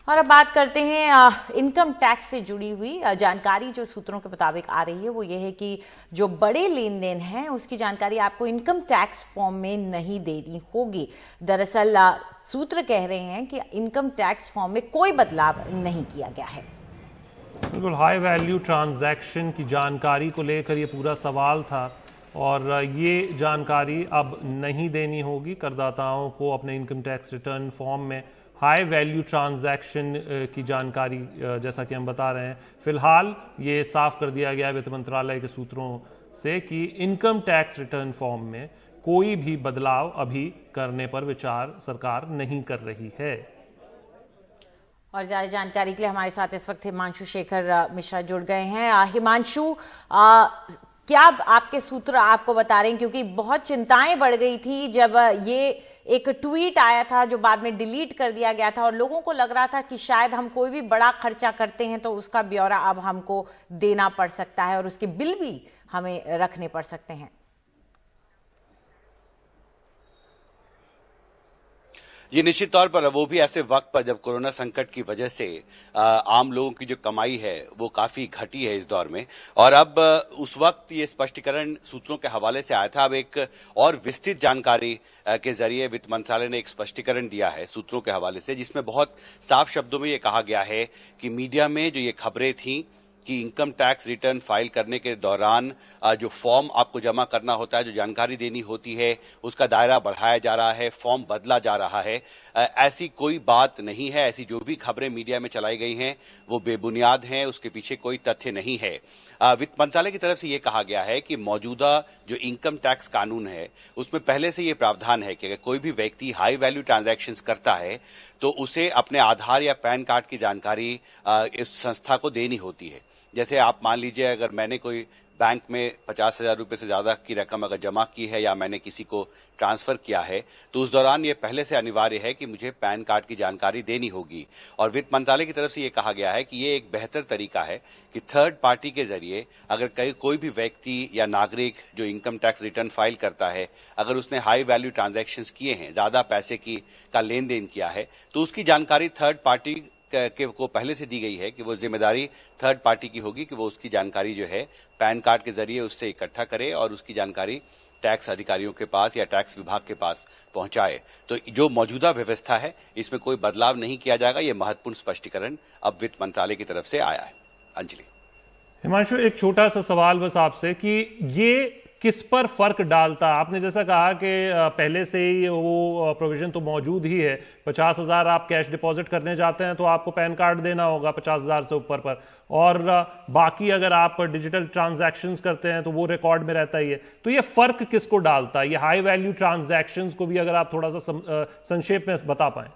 और अब बात करते हैं इनकम टैक्स से जुड़ी हुई जानकारी जो सूत्रों के मुताबिक आ रही है वो ये है कि जो बड़े लेन देन हैं उसकी जानकारी आपको इनकम टैक्स फॉर्म में नहीं देनी होगी। दरअसल सूत्र कह रहे हैं कि इनकम टैक्स फॉर्म में कोई बदलाव नहीं किया गया है। बिल्कुल, हाई वैल्यू ट्रांजैक्शन की जानकारी को लेकर ये पूरा सवाल था और ये जानकारी अब नहीं देनी होगी करदाताओं को अपने इनकम टैक्स रिटर्न फॉर्म में। हाई वैल्यू ट्रांजैक्शन की जानकारी जैसा कि हम बता रहे हैं, फिलहाल ये साफ कर दिया गया है वित्त मंत्रालय के सूत्रों से कि इनकम टैक्स रिटर्न फॉर्म में कोई भी बदलाव अभी करने पर विचार सरकार नहीं कर रही है। और ज्यादा जानकारी के लिए हमारे साथ इस वक्त हिमांशु शेखर मिश्रा जुड़ गए हैं। हिमांशु, क्या आपके सूत्र आपको बता रहे हैं, क्योंकि बहुत चिंताएं बढ़ गई थी जब ये एक ट्वीट आया था जो बाद में डिलीट कर दिया गया था और लोगों को लग रहा था कि शायद हम कोई भी बड़ा खर्चा करते हैं तो उसका ब्यौरा अब हमको देना पड़ सकता है और उसके बिल भी हमें रखने पड़ सकते हैं। ये निश्चित तौर पर वो भी ऐसे वक्त पर जब कोरोना संकट की वजह से आम लोगों की जो कमाई है वो काफी घटी है इस दौर में। और अब उस वक्त ये स्पष्टीकरण सूत्रों के हवाले से आया था। अब एक और विस्तृत जानकारी के जरिए वित्त मंत्रालय ने एक स्पष्टीकरण दिया है सूत्रों के हवाले से, जिसमें बहुत साफ शब्दों में ये कहा गया है कि मीडिया में जो ये खबरें थीं कि इनकम टैक्स रिटर्न फाइल करने के दौरान जो फॉर्म आपको जमा करना होता है, जो जानकारी देनी होती है, उसका दायरा बढ़ाया जा रहा है, फॉर्म बदला जा रहा है, ऐसी कोई बात नहीं है। ऐसी जो भी खबरें मीडिया में चलाई गई हैं वो बेबुनियाद हैं, उसके पीछे कोई तथ्य नहीं है। वित्त मंत्रालय की तरफ से ये कहा गया है कि मौजूदा जो इनकम टैक्स कानून है उसमें पहले से ये प्रावधान है कि अगर कोई भी व्यक्ति हाई वैल्यू ट्रांजैक्शंस करता है तो उसे अपने आधार या पैन कार्ड की जानकारी इस संस्था को देनी होती है। जैसे आप मान लीजिए, अगर मैंने कोई बैंक में 50,000 रुपए से ज्यादा की रकम अगर जमा की है या मैंने किसी को ट्रांसफर किया है तो उस दौरान ये पहले से अनिवार्य है कि मुझे पैन कार्ड की जानकारी देनी होगी। और वित्त मंत्रालय की तरफ से ये कहा गया है कि ये एक बेहतर तरीका है कि थर्ड पार्टी के जरिए अगर कोई भी व्यक्ति या नागरिक जो इनकम टैक्स रिटर्न फाइल करता है, अगर उसने हाई वैल्यू ट्रांजैक्शंस किए हैं, ज्यादा पैसे का लेन देन किया है, तो उसकी जानकारी थर्ड पार्टी को पहले से दी गई है कि वो जिम्मेदारी थर्ड पार्टी की होगी कि वो उसकी जानकारी जो है पैन कार्ड के जरिए उससे इकट्ठा करे और उसकी जानकारी टैक्स अधिकारियों के पास या टैक्स विभाग के पास पहुंचाए। तो जो मौजूदा व्यवस्था है इसमें कोई बदलाव नहीं किया जाएगा। ये महत्वपूर्ण स्पष्टीकरण अब वित्त मंत्रालय की तरफ से आया है। अंजलि। हिमांशु, एक छोटा सा सवाल बस आपसे कि ये किस पर फर्क डालता? आपने जैसा कहा कि पहले से ही वो प्रोविजन तो मौजूद ही है, 50,000 आप कैश डिपॉजिट करने जाते हैं तो आपको पैन कार्ड देना होगा 50,000 से ऊपर पर, और बाकी अगर आप डिजिटल ट्रांजैक्शंस करते हैं तो वो रिकॉर्ड में रहता ही है। तो ये फर्क किसको डालता है? ये हाई वैल्यू ट्रांजैक्शंस को भी अगर आप थोड़ा सा संक्षेप में बता पाएं।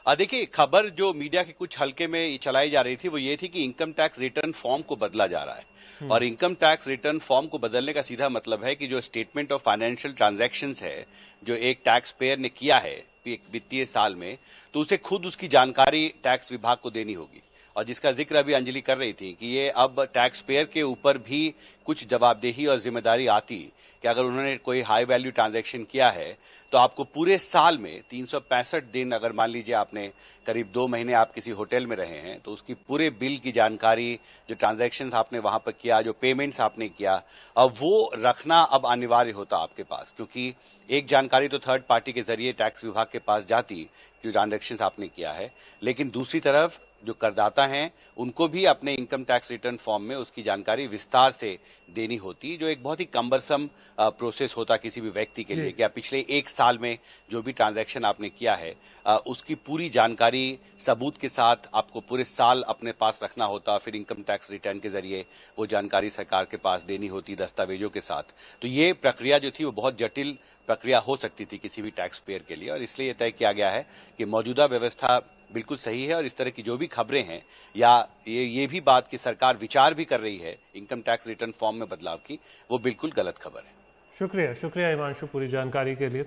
देखिए, खबर जो मीडिया के कुछ हल्के में चलाई जा रही थी वो ये थी कि इनकम टैक्स रिटर्न फॉर्म को बदला जा रहा है। और इनकम टैक्स रिटर्न फॉर्म को बदलने का सीधा मतलब है कि जो स्टेटमेंट ऑफ फाइनेंशियल ट्रांजैक्शंस है जो एक टैक्स पेयर ने किया है एक वित्तीय साल में, तो उसे खुद उसकी जानकारी टैक्स विभाग को देनी होगी। और जिसका जिक्र अभी अंजलि कर रही थी कि ये अब टैक्स पेयर के ऊपर भी कुछ जवाबदेही और जिम्मेदारी आती कि अगर उन्होंने कोई हाई वैल्यू ट्रांजैक्शन किया है तो आपको पूरे साल में 365 दिन, अगर मान लीजिए आपने करीब 2 महीने आप किसी होटल में रहे हैं तो उसकी पूरे बिल की जानकारी, जो ट्रांजैक्शन आपने वहां पर किया, जो पेमेंट्स आपने किया, अब वो रखना अब अनिवार्य होता आपके पास। क्योंकि एक जानकारी तो थर्ड पार्टी के जरिए टैक्स विभाग के पास जाती जो ट्रांजैक्शन आपने किया है, लेकिन दूसरी तरफ जो करदाता हैं उनको भी अपने इनकम टैक्स रिटर्न फॉर्म में उसकी जानकारी विस्तार से देनी होती, जो एक बहुत ही कम्बरसम प्रोसेस होता किसी भी व्यक्ति के लिए कि पिछले 1 साल में जो भी ट्रांजैक्शन आपने किया है उसकी पूरी जानकारी सबूत के साथ आपको पूरे साल अपने पास रखना होता। फिर इनकम टैक्स रिटर्न के जरिए वो जानकारी सरकार के पास देनी होती दस्तावेजों के साथ। तो ये प्रक्रिया जो थी वो बहुत जटिल प्रक्रिया हो सकती थी किसी भी टैक्स पेयर के लिए, और इसलिए तय किया गया है कि मौजूदा व्यवस्था बिल्कुल सही है। और इस तरह की जो भी खबरें हैं या ये भी बात कि सरकार विचार भी कर रही है इनकम टैक्स रिटर्न फॉर्म में बदलाव की, वो बिल्कुल गलत खबर है। शुक्रिया हिमांशु पूरी जानकारी के लिए।